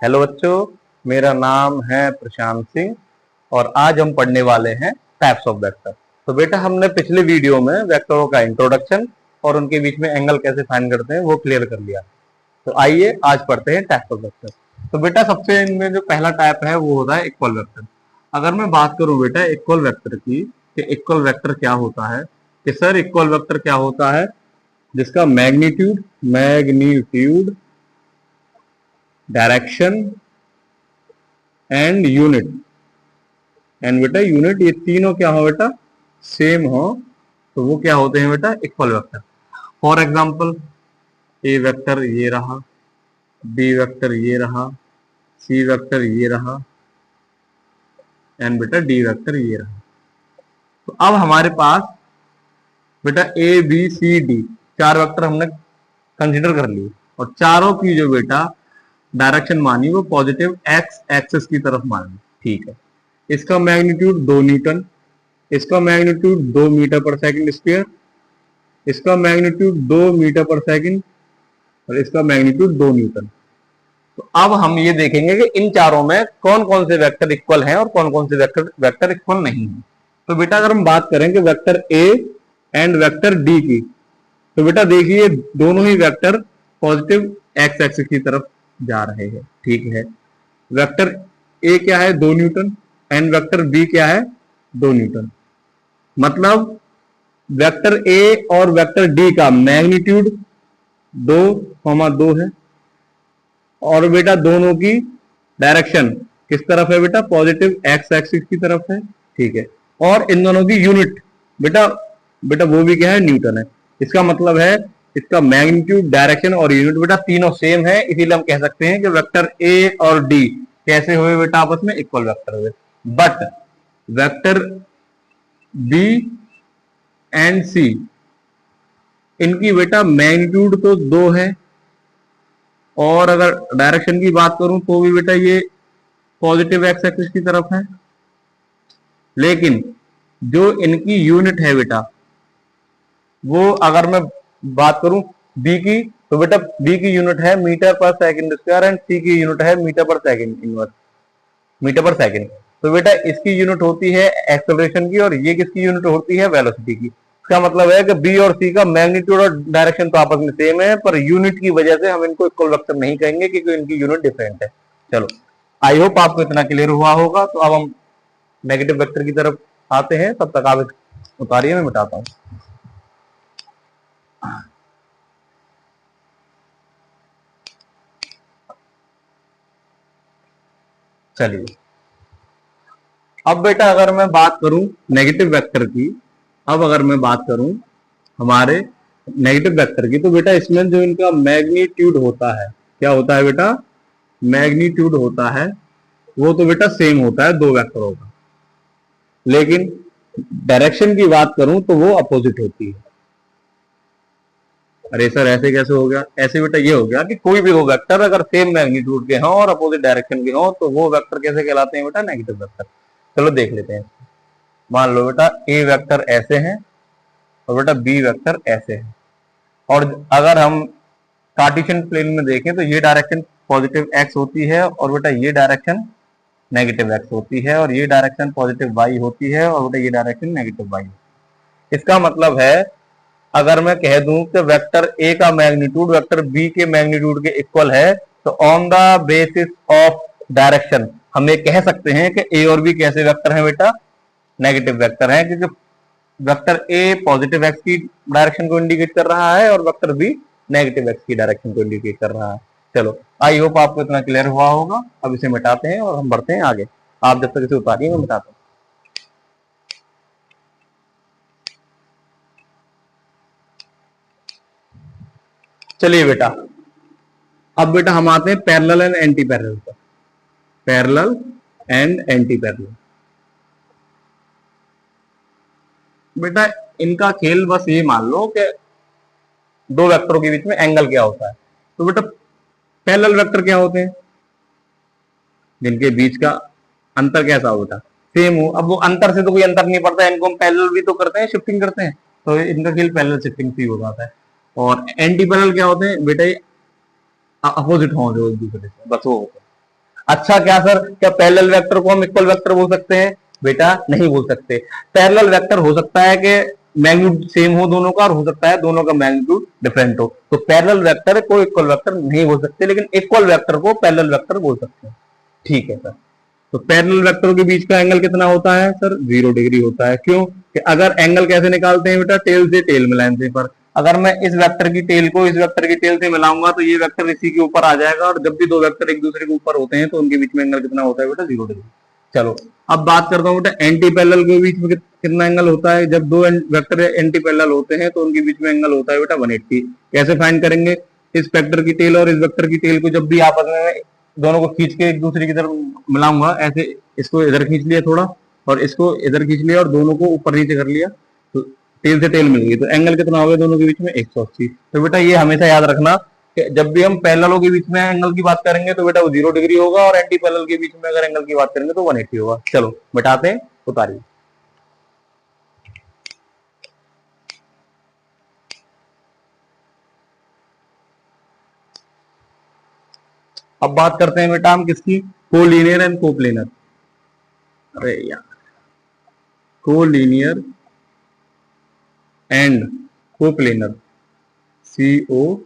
Hello बच्चों, मेरा नाम है प्रशांत सिंह और आज हम पढ़ने वाले हैं टाइप्स ऑफ वेक्टर। तो बेटा हमने पिछले वीडियो में वेक्टरों का इंट्रोडक्शन और उनके बीच में एंगल कैसे फाइंड करते हैं वो क्लियर कर लिया। तो आइए आज पढ़ते हैं टाइप्स ऑफ वेक्टर। तो बेटा सबसे इनमें जो पहला टाइप है वो होता है इक्वल वेक्टर। अगर मैं बात करूं बेटा इक्वल वेक्टर की कि इक्वल वेक्टर क्या होता है, कि सर इक्वल वेक्टर क्या होता है जिसका magnitude direction and unit and बेटा यूनिट ये तीनों क्या हो बेटा सेम हो, तो वो क्या होते हैं बेटा equal vector. For example A vector ये रहा, बी वेक्टर ये रहा, सी वेक्टर ये रहा एंड बेटा डी वेक्टर ये रहा। तो अब हमारे पास बेटा ए बी सी डी चार वेक्टर हमने कंसीडर कर लिए और चारों की जो बेटा डायरेक्शन मानी वो पॉजिटिव एक्स एक्सिस की तरफ मानी। ठीक है, इसका मैग्नीट्यूड 2 न्यूटन, इसका मैग्नीट्यूड 2 मीटर पर सेकंड स्क्वायर, इसका मैग्नीट्यूड 2 मीटर पर सेकंड और इसका मैग्नीट्यूड 2 न्यूटन। तो अब हम ये देखेंगे कि इन चारों में कौन कौन से वेक्टर इक्वल हैं और कौन कौन से वेक्टर इक्वल नहीं है। तो बेटा अगर हम बात करें कि vector A and vector D की, तो बेटा देखिए दोनों ही वेक्टर पॉजिटिव एक्स एक्सिस की तरफ जा रहे हैं। ठीक है, वेक्टर ए क्या है 2 न्यूटन एंड वेक्टर बी क्या है 2 न्यूटन। मतलब वेक्टर ए और वेक्टर डी का मैग्नीट्यूड 2,2 है और बेटा दोनों की डायरेक्शन किस तरफ है बेटा पॉजिटिव एक्स एक्सिस की तरफ है। ठीक है, और इन दोनों की यूनिट बेटा बेटा वो भी क्या है न्यूटन है। इसका मतलब है इसका मैग्नीट्यूड डायरेक्शन और यूनिट बेटा तीनों सेम है, इसीलिए हम कह सकते हैं कि वेक्टर ए और डी कैसे हुए बेटा आपस में इक्वल वेक्टर हुए। बट वेक्टर बी एंड सी इनकी बेटा मैग्नीट्यूड तो 2 है और अगर डायरेक्शन की बात करूं तो भी बेटा ये पॉजिटिव एक्स एक्सिस की तरफ है, लेकिन जो इनकी यूनिट है बेटा वो अगर मैं बात करूं बी की, तो बेटा बी की यूनिट है मीटर पर सेकंड स्क्वायर एंड सी की यूनिट है मीटर पर सेकंड इनवर्स मीटर पर सेकंड। तो बेटा इसकी यूनिट होती है एक्सेलरेशन की और ये किसकी यूनिट होती है वेलोसिटी की। इसका मतलब है कि बी और सी का मैग्नीट्यूड और डायरेक्शन तो आपस में सेम है, पर यूनिट की वजह से हम इनको इक्वल वेक्टर नहीं कहेंगे क्योंकि इनकी यूनिट डिफरेंट है। चलो आई होप आपको इतना क्लियर हुआ होगा। तो अब हम नेगेटिव वेक्टर की तरफ आते हैं, तब तक आप उतारिए, मैं मिटाता हूं। चलिए अब बेटा अगर मैं बात करूं नेगेटिव वेक्टर की, अब अगर मैं बात करूं हमारे नेगेटिव वेक्टर की, तो बेटा इसमें जो इनका मैग्नीट्यूड होता है क्या होता है बेटा मैग्नीट्यूड होता है वो तो बेटा सेम होता है दो वेक्टरों का, लेकिन डायरेक्शन की बात करूं तो वो अपोजिट होती है। अरे सर ऐसे कैसे हो गया? ऐसे बेटा ये हो गया कि कोई भी दो वेक्टर अगर सेम मैग्नीट्यूड के हों और अपोजिट डायरेक्शन के हों तो वो वेक्टर कैसे कहलाते हैं बेटा नेगेटिव वेक्टर। चलो देख लेते हैं। मान लो बेटा ए वेक्टर ऐसे हैं और बेटा बी वेक्टर ऐसे है, और अगर हम कार्टेशियन प्लेन में देखें तो ये डायरेक्शन पॉजिटिव एक्स होती है और बेटा ये डायरेक्शन नेगेटिव एक्स होती है और ये डायरेक्शन पॉजिटिव वाई होती है और बेटा ये डायरेक्शन नेगेटिव वाई। इसका मतलब है अगर मैं कह दूं कि वेक्टर ए का मैग्नीट्यूड वेक्टर बी के मैग्नीट्यूड के इक्वल है, तो on the basis of direction हम ये कह सकते हैं कि ए और बी कैसे वेक्टर हैं बेटा नेगेटिव वेक्टर हैं, क्योंकि वेक्टर ए पॉजिटिव एक्स की डायरेक्शन को इंडिकेट कर रहा है और वेक्टर बी नेगेटिव एक्स की डायरेक्शन को इंडिकेट कर रहा है। चलो आई होप आपको इतना क्लियर हुआ होगा। अब इसे मिटाते हैं और हम बढ़ते हैं आगे। आप जब तक इसे उतारिए मैं मिटाता हूं। चलिए बेटा अब बेटा हम आते हैं पैरेलल एंड एंटी पैरेलल पर। पैरेलल एंड एंटी पैरेलल बेटा इनका खेल बस ये मान लो कि दो वेक्टरों के बीच में एंगल क्या होता है। तो बेटा पैरेलल वेक्टर क्या होते हैं जिनके बीच का अंतर कैसा हो बेटा सेम हो। अब वो अंतर से तो कोई अंतर नहीं पड़ता, इनको हम पैरेलल भी तो करते हैं, शिफ्टिंग करते हैं, तो इनका खेल पैरेलल शिफ्टिंग से ही हो जाता है। और एंटी पैरेलल क्या होते हैं बेटा ये अपोजिट हो जो एक दूसरे से, बस वो होता है। अच्छा क्या सर, क्या पैरेलल वेक्टर को हम इक्वल वेक्टर बोल सकते हैं? बेटा नहीं बोल सकते। पैरेलल वेक्टर हो सकता है कि मैग्नीट्यूड सेम हो दोनों का, और हो सकता है दोनों का मैग्नीट्यूड डिफरेंट हो। तो पैरेलल वेक्टर को इक्वल वेक्टर नहीं बोल सकते, लेकिन इक्वल वेक्टर को पैरेलल वेक्टर बोल सकते हैं। ठीक है सर। तो पैरेलल वेक्टरों के बीच का एंगल कितना होता है सर? 0 डिग्री होता है। क्यों? कि अगर एंगल कैसे निकालते हैं बेटा? टेल से टेल मिलाने से। पर अगर मैं इस वेक्टर की टेल को इस वेक्टर की टेल से मिलाऊंगा तो ये वेक्टर इसी के ऊपर आ जाएगा, और जब भी दो वेक्टर एक दूसरे के ऊपर होते हैं तो उनके बीच में एंगल कितना होता है बेटा? 0 डिग्री। चलो अब बात करता हूँ बेटा एंटी पैरेलल के बीच में कितना एंगल होता है। जब दो वेक्टर एंटी पैरेलल होते हैं तो उनके बीच में एंगल होता है बेटा 180। कैसे फाइंड करेंगे? इस वेक्टर की टेल और इस वेक्टर की टेल को जब भी आपस में दोनों को खींच के एक दूसरे की तरफ मिलाऊंगा, ऐसे इसको इधर खींच लिया थोड़ा और इसको इधर खींच लिया और दोनों को ऊपर नीचे कर लिया, तो टेल से टेल मिल गई, तो एंगल कितना हो गया दोनों के बीच में? 180। तो बेटा ये हमेशा याद रखना कि जब भी हम पैरेललों के बीच में एंगल की बात करेंगे तो बेटा वो 0 डिग्री होगा, और एंटी पैरेलल के बीच में अगर एंगल की बात करेंगे तो 180 होगा। चलो बताते हैं, उतारिए। अब बात करते हैं बेटा हम किसकी? Collinear and coplanar. अरे यार, collinear and coplanar, COPLANER।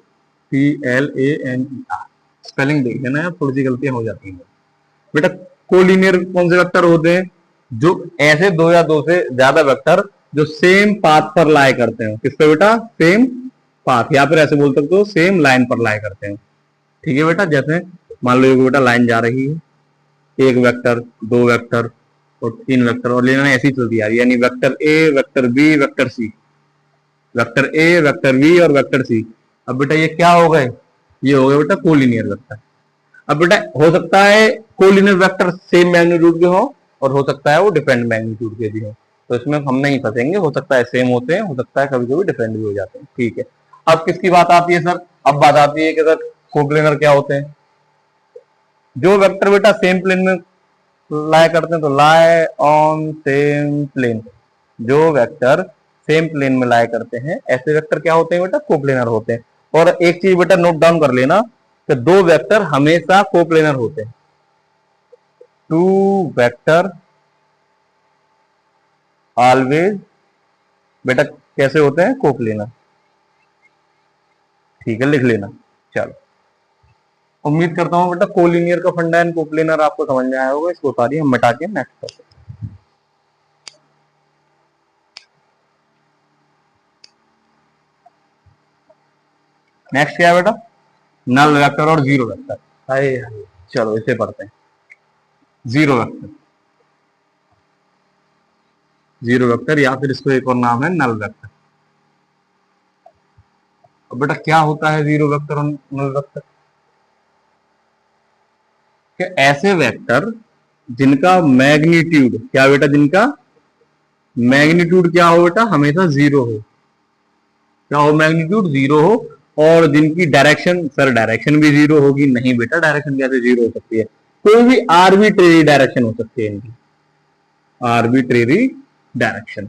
Spelling देख लेना यार, थोड़ी सी गलतियां हो जाती हैं बेटा। कोलिनियर कौन से वेक्टर होते हैं? जो ऐसे दो या दो से ज्यादा वेक्टर जो सेम पाथ पर लाई करते हैं। किस पे बेटा? सेम पाथ, या फिर ऐसे बोल सकते हो सेम लाइन पर लाई करते हैं। ठीक है बेटा, जैसे मान लो बेटा लाइन जा रही है, एक वेक्टर, दो वेक्टर और तीन वेक्टर, और लेना ऐसी चलती आ रही है, यानी vector A, vector B, vector C, vector A, vector B और वेक्टर सी। अब बेटा ये क्या हो गए? ये हो गए बेटा कोलिनियर वेक्टर। अब बेटा हो सकता है कोलिनियर वेक्टर सेम मैग्नीट्यूड के हो, और हो सकता है वो डिफरेंट मैग्नीट्यूड के भी हो, तो इसमें हम नहीं फंसेंगे। हो सकता है सेम होते हैं, हो सकता है कभी कभी डिफरेंट भी हो जाते हैं। ठीक है, अब किसकी बात आती है सर? अब बात आती है कि सर कोप्लेनर क्या होते हैं? जो वेक्टर बेटा सेम प्लेन में लाई करते हैं, तो लाई ऑन सेम प्लेन। जो वेक्टर सेम प्लेन में लाई करते हैं ऐसे वेक्टर क्या होते हैं बेटा? कोप्लेनर होते हैं। और एक चीज बेटा नोट डाउन कर लेना कि दो वेक्टर हमेशा कोप्लेनर होते हैं। टू वेक्टर ऑलवेज बेटा कैसे होते हैं? कोप्लेनर। ठीक है, लिख लेना। चलो, उम्मीद करता हूं बेटा कोलिनियर का फंडा एंड कोप्लेनर आपको समझ में आया होगा। इसको उतारिए, हम मिटा के नेक्स्ट करते हैं। नेक्स्ट क्या है बेटा? नल वेक्टर और जीरो वेक्टर। हाय हाय, चलो इसे पढ़ते हैं। जीरो वेक्टर, जीरो वेक्टर या फिर इसको एक और नाम है नल वेक्टर। अब बेटा क्या होता है जीरो वेक्टर और नल वेक्टर? कि ऐसे वेक्टर जिनका मैग्नीट्यूड क्या बेटा? जिनका मैग्नीट्यूड क्या हो बेटा? हमेशा जीरो हो। क्या हो? मैग्नीट्यूड जीरो हो। और जिनकी डायरेक्शन, सर डायरेक्शन भी जीरो होगी? नहीं बेटा, डायरेक्शन कैसे जीरो हो सकती है? कोई भी आर्बिट्रेरी डायरेक्शन हो सकती है इनकी, आर्बिट्रेरी डायरेक्शन।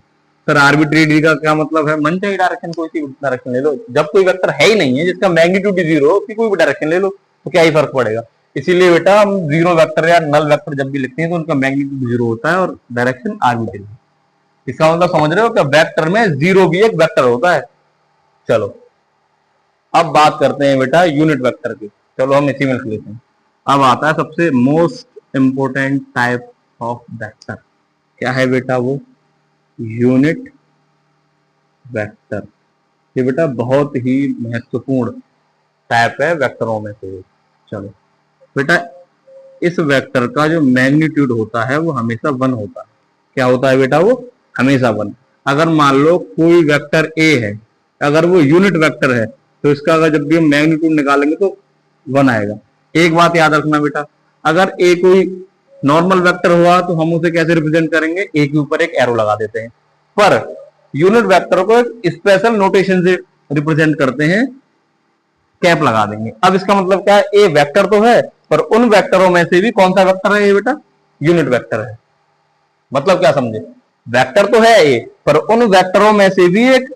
सर आर्बिट्रेरी का क्या मतलब है? मन चाहिए डायरेक्शन, कोई सी डायरेक्शन ले लो। जब कोई वेक्टर है ही नहीं है जिसका मैग्नीट्यूड जीरो हो, उसकी कोई भी डायरेक्शन ले लो, तो क्या ही फर्क पड़ेगा? इसीलिए बेटा हम जीरो वेक्टर या नल वेक्टर जब भी लिखते हैं तो उनका मैग्नीट्यूड जीरो होता है और डायरेक्शन आर्बिट्रेरी। इसका मतलब समझ रहे हो कि वेक्टर में जीरो भी एक वेक्टर होता है। चलो अब बात करते हैं बेटा यूनिट वेक्टर की। चलो हम इसी में लिख लेते हैं। अब आता है सबसे most important type of vector. क्या है बेटा? वो यूनिट वेक्टर। ये बेटा बहुत ही महत्वपूर्ण टाइप है वेक्टरों में से। चलो बेटा, इस वेक्टर का जो मैग्नीट्यूड होता है वो हमेशा 1 होता है। क्या होता है बेटा? वो हमेशा 1। अगर मान लो कोई वेक्टर ए है, अगर वो यूनिट वेक्टर है तो इसका अगर जब भी हम मैग्नीट्यूड निकालेंगे तो 1 आएगा। एक बात याद रखना बेटा, अगर ए कोई नॉर्मल वेक्टर हुआ तो हम उसे कैसे रिप्रेजेंट करेंगे? ए के ऊपर एक एरो लगा देते हैं। पर यूनिट वेक्टर को एक स्पेशल नोटेशन से रिप्रेजेंट करते हैं, कैप लगा देंगे। अब इसका मतलब क्या है? ए वेक्टर तो है, पर उन वेक्टरों में से भी कौन सा वेक्टर है? ये बेटा यूनिट वेक्टर है। मतलब क्या समझे? वेक्टर तो है ए, पर उन वेक्टरों में से भी एक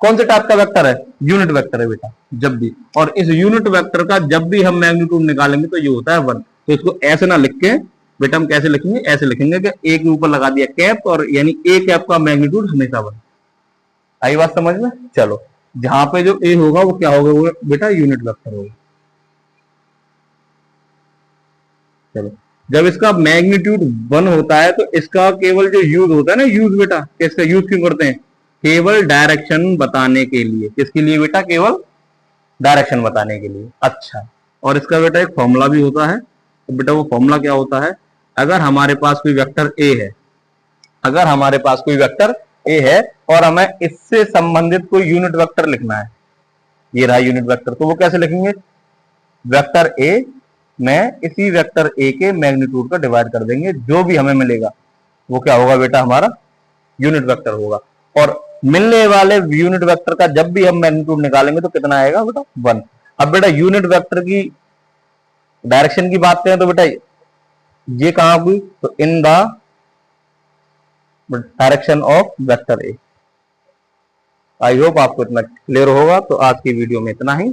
कौन से टाइप का वेक्टर है? यूनिट वेक्टर है बेटा जब भी। और इस यूनिट वेक्टर का जब भी हम मैग्नीट्यूड निकालेंगे तो ये होता है 1। तो इसको ऐसे ना लिख के बेटा हम कैसे लिखेंगे, ऐसे लिखेंगे कि ए के ऊपर लगा दिया कैप, और यानी ए कैप का मैग्नीट्यूड हमेशा 1। आई बात समझ में? चलो, जहां पे जो ए होगा वो क्या होगा, वो बेटा यूनिट वेक्टर होगा। चलो, जब इसका मैग्नीट्यूड 1 होता है तो इसका केवल जो यूज होता है ना, यूज बेटा, इसका यूज क्यों करते हैं? केवल डायरेक्शन बताने के लिए। किसके लिए बेटा? केवल डायरेक्शन बताने के लिए। अच्छा, और इसका बेटा एक फॉर्मूला भी होता है। तो बेटा वो फॉर्मूला क्या होता है? अगर हमारे पास कोई वेक्टर ए है, अगर हमारे पास कोई वेक्टर ए है और हमें इससे संबंधित कोई यूनिट वेक्टर लिखना है, ये रहा यूनिट वेक्टर, तो वो कैसे लिखेंगे? वेक्टर ए में इसी वेक्टर ए के मैग्नीट्यूड का डिवाइड कर देंगे, जो भी हमें मिलेगा वो क्या होगा बेटा? हमारा यूनिट वेक्टर होगा। और मिलने वाले यूनिट वेक्टर का जब भी हम मैग्नीट्यूड निकालेंगे तो कितना आएगा बेटा? 1। अब बेटा यूनिट वेक्टर की डायरेक्शन की बात करें तो बेटा ये कहां हुई? तो in the direction of vector A. I hope आपको इतना क्लियर होगा। तो आज की वीडियो में इतना ही।